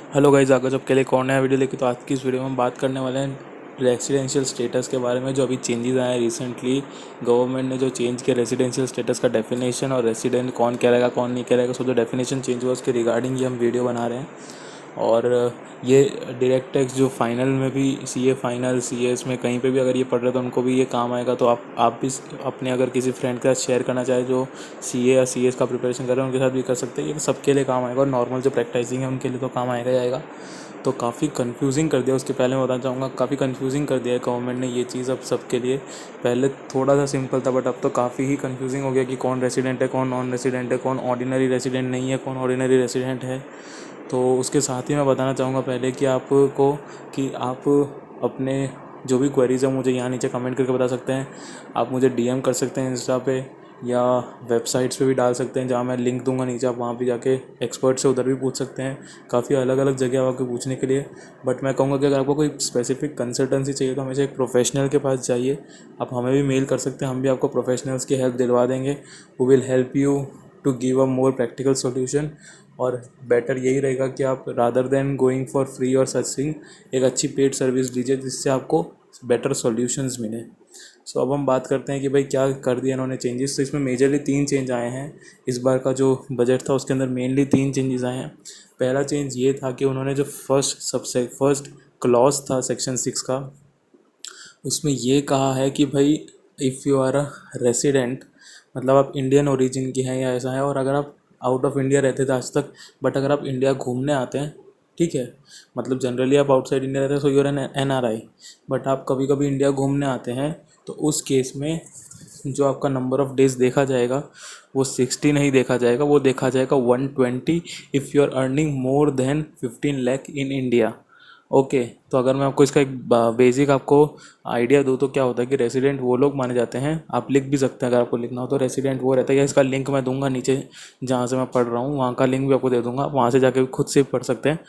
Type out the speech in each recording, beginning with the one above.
Hello guys, आगे जब के लिए कौन नया वीडियो लेके तो आज की इस वीडियो में हम बात करने वाले हैं रेसिडेंशियल स्टेटस के बारे में। जो अभी चेंजेस आए हैं रिसेंटली, गवर्नमेंट ने जो चेंज किया रेसिडेंशियल स्टेटस का डेफिनेशन और रेसिडेंट कौन करेगा कौन नहीं करेगा, सो जो डेफिनेशन चेंज हुआ उसके रिगार्डिंग ये हम वीडियो बना रहे हैं। और ये डायरेक्ट टैक्स जो फाइनल में भी सीए फाइनल सीएस में कहीं पे भी अगर ये पढ़ रहे हो तो उनको भी ये काम आएगा। तो आप भी अपने अगर किसी फ्रेंड के साथ शेयर करना चाहे जो सीए या सीएस का प्रिपरेशन कर रहे हैं उनके साथ भी कर सकते हैं। ये सबके लिए काम आएगा और नॉर्मल जो प्रैक्टिसिंग है उनके लिए तो काम आएगा ही आएगा। तो काफ़ी कंफ्यूजिंग कर दिया, उसके पहले मैं बताना चाहूँगा काफ़ी कंफ्यूजिंग कर दिया है गवर्नमेंट ने ये चीज़ अब सबके लिए। पहले थोड़ा सा सिंपल था बट अब तो काफ़ी ही कंफ्यूजिंग हो गया कि कौन रेसिडेंट है कौन नॉन रेसिडेंट है, कौन ऑर्डिनरी रेसिडेंट नहीं है कौन ऑर्डिनरी रेसिडेंट है। तो उसके साथ ही मैं बताना चाहूँगा पहले कि आप अपने जो भी क्वेरीज़ है मुझे यहाँ नीचे कमेंट करके बता सकते हैं। आप मुझे डीएम कर सकते हैं इंस्टा पे या वेबसाइट्स पे भी डाल सकते हैं जहाँ मैं लिंक दूंगा नीचे। आप वहाँ भी जाके एक्सपर्ट से उधर भी पूछ सकते हैं। काफ़ी अलग अलग जगह आपको पूछने के लिए। बट मैं कहूँगा कि अगर आपको कोई स्पेसिफिक कंसल्टेंसी चाहिए तो हमेशा एक प्रोफेशनल के पास जाइए। आप हमें भी मेल कर सकते हैं, हम भी आपको प्रोफेशनल्स की हेल्प दिलवा देंगे। Who will help you to give a more practical solution. और बेटर यही रहेगा कि आप rather than going for free or such thing एक अच्छी पेड सर्विस लीजिए जिससे आपको बेटर सॉल्यूशंस मिले। सो अब हम बात करते हैं कि भाई क्या कर दिया इन्होंने चेंजेस। तो इसमें मेजरली 3 चेंज आए हैं। इस बार का जो बजट था उसके अंदर मेनली 3 चेंजेस आए हैं। पहला चेंज ये था कि उन्होंने जो फर्स्ट क्लॉज था सेक्शन 6 का, उसमें ये कहा है कि भाई if you are a resident, मतलब आप इंडियन ओरिजिन के हैं या ऐसा है, और अगर आप आउट ऑफ इंडिया रहते थे आज तक बट अगर आप इंडिया घूमने आते हैं, ठीक है, मतलब जनरली आप आउटसाइड इंडिया रहते हैं so you're N R I, but आप कभी कभी इंडिया घूमने आते हैं तो उस केस में जो आपका नंबर ऑफ़ डेज़ देखा जाएगा वो 60 नहीं देखा जाएगा, वो देखा जाएगा 120 if you are earning more than 15 lakh in India. Okay, तो अगर मैं आपको इसका एक बेसिक आपको आइडिया दूँ तो क्या होता है कि रेसिडेंट वो लोग माने जाते हैं। आप लिख भी सकते हैं अगर आपको लिखना हो तो। रेसिडेंट वो रहता है, या इसका लिंक मैं दूंगा नीचे जहाँ से मैं पढ़ रहा हूँ वहाँ का लिंक भी आपको दे दूंगा, आप वहाँ से जाके खुद से पढ़ सकते हैं।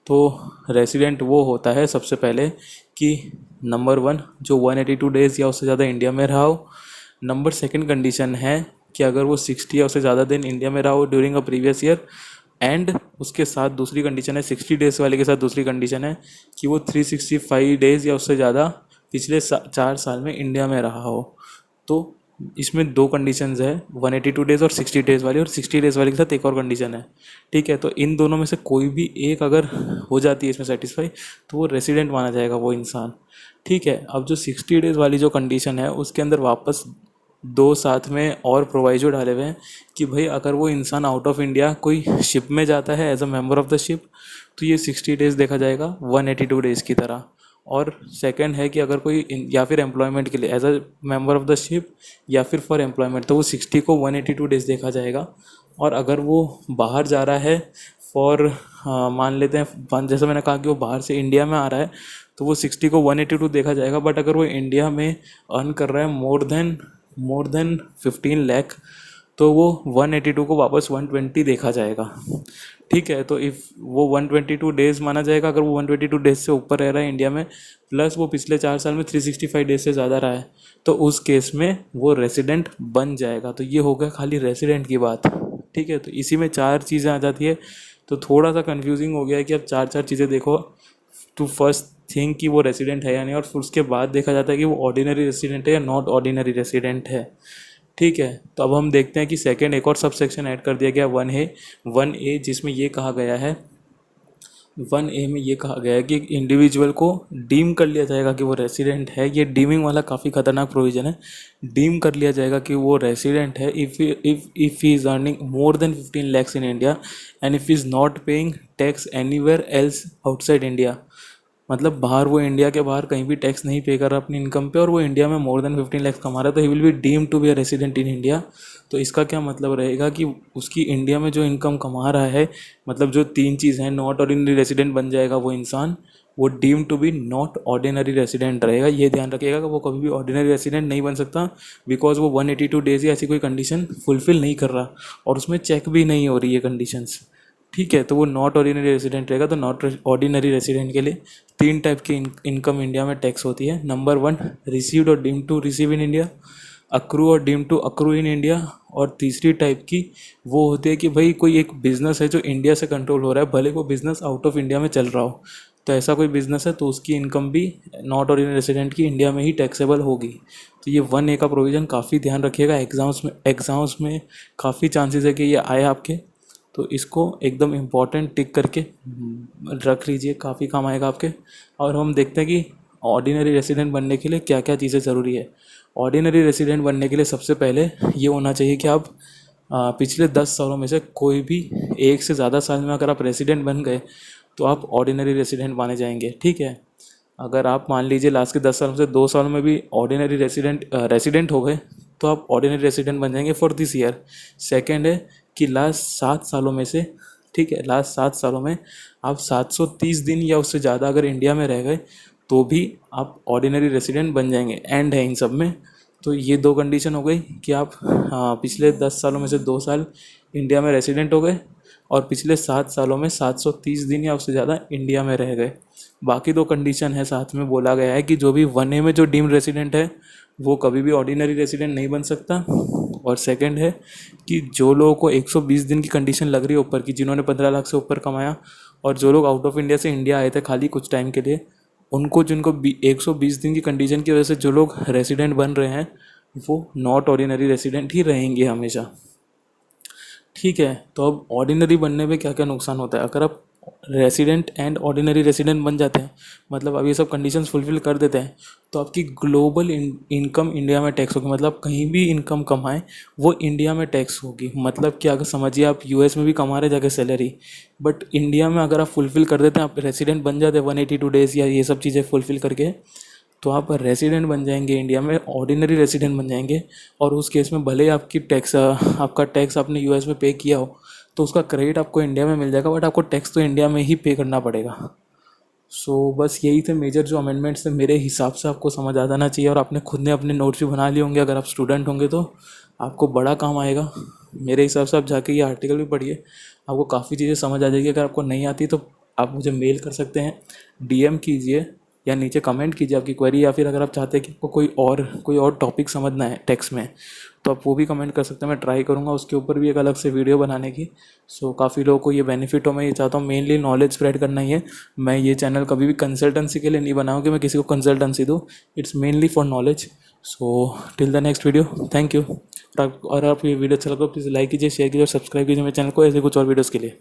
तो रेसिडेंट वो होता है सबसे पहले कि नंबर 1 जो 182 डेज़ या उससे ज़्यादा इंडिया में रहा हो। नंबर सेकंड कंडीशन है कि अगर वो 60 या उससे ज़्यादा दिन इंडिया में रहा हो during a previous year. And उसके साथ दूसरी कंडीशन है, 60 डेज़ वाले के साथ दूसरी कंडीशन है कि वो 365 डेज़ या उससे ज़्यादा पिछले 4 साल में इंडिया में रहा हो। तो इसमें 2 कंडीशंस है, 182 डेज़ और 60 डेज़ वाली, और 60 डेज़ वाले के साथ एक और कंडीशन है। ठीक है, तो इन दोनों में से कोई भी एक अगर हो जाती है इसमें सेटिस्फाई तो वो रेसिडेंट माना जाएगा वो इंसान। ठीक है, अब जो 60 डेज़ वाली जो कंडीशन है उसके अंदर वापस 2 साथ में और प्रोवाइजो डाले हुए हैं कि भाई अगर वो इंसान आउट ऑफ इंडिया कोई शिप में जाता है as a member of the ship तो ये 60 डेज़ देखा जाएगा 182 डेज़ की तरह। और सेकंड है कि अगर कोई या फिर एम्प्लॉयमेंट के लिए as a member of the ship या फिर फॉर एम्प्लॉयमेंट तो वो 60 को 182 डेज़ देखा जाएगा। और अगर वो बाहर जा रहा है फॉर मान लेते हैं जैसे मैंने कहा कि वो बाहर से इंडिया में आ रहा है तो वो 60 को 182 देखा जाएगा। बट अगर वो इंडिया में अर्न कर रहा है मोर देन 15 लाख तो वो 182 को वापस 120 देखा जाएगा। ठीक है, तो इफ़ वो 122 डेज़ माना जाएगा अगर वो 122 डेज़ से ऊपर रह रहा है इंडिया में, प्लस वो पिछले 4 साल में 365 डेज़ से ज़्यादा रहा है तो उस केस में वो रेसिडेंट बन जाएगा। तो ये हो गया खाली रेसिडेंट की बात। ठीक है, तो इसी में 4 चीज़ें आ जाती है। तो थोड़ा सा कन्फ्यूजिंग हो गया है कि अब 4 चीज़ें देखो टू फर्स्ट थिंक कि वो रेसिडेंट है या नहीं, और फिर उसके बाद देखा जाता है कि वो ऑर्डिनरी रेसिडेंट है या नॉट ऑर्डिनरी रेसिडेंट है। ठीक है, तो अब हम देखते हैं कि सेकंड एक और सब सेक्शन ऐड कर दिया गया 1A जिसमें ये कहा गया है 1A में ये कहा गया है कि इंडिविजुअल को डीम कर लिया जाएगा कि वो रेसिडेंट है। ये डीमिंग वाला काफ़ी खतरनाक प्रोविज़न है। डीम कर लिया जाएगा कि वो रेसिडेंट है if he is earning more than 15 lakhs in India and if is not paying tax anywhere else outside India. मतलब बाहर वो इंडिया के बाहर कहीं भी टैक्स नहीं पे कर रहा अपनी इनकम पे और वो इंडिया में मोर देन 15 लाख कमा रहा है तो he will be deem to be a resident in India. तो इसका क्या मतलब रहेगा कि उसकी इंडिया में जो इनकम कमा रहा है, मतलब जो 3 चीज़ हैं, नॉट ऑर्डिनरी रेसिडेंट बन जाएगा वो इंसान, वो deem to be not ordinary resident रहेगा। ये ध्यान रखिएगा कि वो कभी भी ऑर्डिनरी रेसिडेंट नहीं बन सकता बिकॉज वो 182 डेज़ या ऐसी कोई कंडीशन फुलफिल नहीं कर रहा और उसमें चेक भी नहीं हो रही है कंडीशंस। ठीक है, तो वो नॉट ऑर्डिनरी रेसिडेंट रहेगा। तो नॉट ऑर्डिनरी रेसिडेंट के लिए 3 टाइप की इनकम इंडिया में टैक्स होती है। नंबर 1 रिसीव्ड और deemed to receive in India. Accrue और deem to accrue in India. और तीसरी टाइप की वो होती है कि भाई कोई एक बिज़नेस है जो इंडिया से कंट्रोल हो रहा है, भले वो बिज़नेस आउट ऑफ इंडिया में चल रहा हो, तो ऐसा कोई बिज़नेस है तो उसकी इनकम भी नॉट ऑर्डिनरी रेसिडेंट की इंडिया में ही टैक्सेबल होगी। तो ये 1A का प्रोविज़न काफ़ी ध्यान रखिएगा, एग्ज़ाम्स में काफ़ी चांसेस है कि ये आए आपके, तो इसको एकदम इम्पॉर्टेंट टिक करके रख लीजिए, काफ़ी काम आएगा आपके। और हम देखते हैं कि ऑर्डिनरी रेसिडेंट बनने के लिए क्या क्या चीज़ें ज़रूरी है। ऑर्डिनरी रेसिडेंट बनने के लिए सबसे पहले ये होना चाहिए कि आप पिछले 10 सालों में से कोई भी एक से ज़्यादा साल में अगर आप रेसिडेंट बन गए तो आप ऑर्डिनरी रेसिडेंट माने जाएंगे, ठीक है। अगर आप मान लीजिए लास्ट के 10 सालों से 2 सालों में भी ऑर्डिनरी रेसिडेंट हो गए तो आप ऑर्डिनरी रेसिडेंट बन जाएंगे फॉर दिस ईयर। सेकेंड है कि लास्ट 7 सालों में से, ठीक है, लास्ट 7 सालों में आप 730 दिन या उससे ज़्यादा अगर इंडिया में रह गए तो भी आप ऑर्डिनरी रेसिडेंट बन जाएंगे। एंड है इन सब में, तो ये 2 कंडीशन हो गई कि आप पिछले 10 सालों में से 2 साल इंडिया में रेसिडेंट हो गए और पिछले 7 सालों में 730 दिन या उससे ज़्यादा इंडिया में रह गए। बाकी 2 कंडीशन है साथ में बोला गया है कि जो भी 1A में जो डीम्ड रेसिडेंट है वो कभी भी ऑर्डिनरी रेसिडेंट नहीं बन सकता। और सेकंड है कि जो लोगों को 120 दिन की कंडीशन लग रही है ऊपर की, जिन्होंने 15 लाख से ऊपर कमाया और जो लोग आउट ऑफ इंडिया से इंडिया आए थे खाली कुछ टाइम के लिए, उनको जिनको 120 दिन की कंडीशन की वजह से जो लोग रेसिडेंट बन रहे हैं वो नॉट ऑर्डिनरी रेसिडेंट ही रहेंगे हमेशा, ठीक है। तो अब ऑर्डिनरी बनने में क्या क्या नुकसान होता है अगर आप रेसिडेंट एंड ऑर्डिनरी रेसिडेंट बन जाते हैं, मतलब अब ये सब कंडीशंस फुलफिल कर देते हैं, तो आपकी ग्लोबल इनकम इंडिया में टैक्स होगी। मतलब कहीं भी इनकम कमाएं वो इंडिया में टैक्स होगी। मतलब क्या, अगर समझिए आप यूएस में भी कमा रहे जाके सैलरी, बट इंडिया में अगर आप फुलफिल कर देते हैं, आप रेसिडेंट बन जाते हैं 182 डेज़ या ये सब चीज़ें फुलफिल करके, तो आप रेसिडेंट बन जाएंगे इंडिया में, ऑर्डिनरी रेसिडेंट बन जाएंगे। और उस केस में भले आपका टैक्स आपने यूएस में पे किया हो तो उसका क्रेडिट आपको इंडिया में मिल जाएगा, बट आपको टैक्स तो इंडिया में ही पे करना पड़ेगा। बस यही थे मेजर जो अमेंडमेंट्स थे, मेरे हिसाब से आपको समझ आ जाना चाहिए। और आपने खुद ने अपने नोट्स भी बना लिए होंगे, अगर आप स्टूडेंट होंगे तो आपको बड़ा काम आएगा। मेरे हिसाब से आप जाके ये आर्टिकल भी पढ़िए, आपको काफ़ी चीज़ें समझ आ जाएगी। अगर आपको नहीं आती तो आप मुझे मेल कर सकते हैं, डीएम कीजिए या नीचे कमेंट कीजिए आपकी क्वेरी, या फिर अगर आप चाहते हैं कि आपको कोई और टॉपिक समझना है टेक्स्ट में तो आप वो भी कमेंट कर सकते हैं। मैं ट्राई करूँगा उसके ऊपर भी एक अलग से वीडियो बनाने की। काफ़ी लोगों को ये बेनिफिट हो। मैं ये चाहता हूँ मेनली नॉलेज स्प्रेड करना ही है। मैं ये चैनल कभी भी कंसल्टेंसी के लिए नहीं बनाऊँ कि मैं किसी को कंसल्टेंसी दूँ, it's mainly for knowledge. Till the next video, thank you. और आप ये वीडियो अच्छा लगा प्लीज़ लाइक कीजिए, शेयर कीजिए और सब्सक्राइब कीजिए मेरे चैनल को ऐसे कुछ और वीडियोज़ के लिए।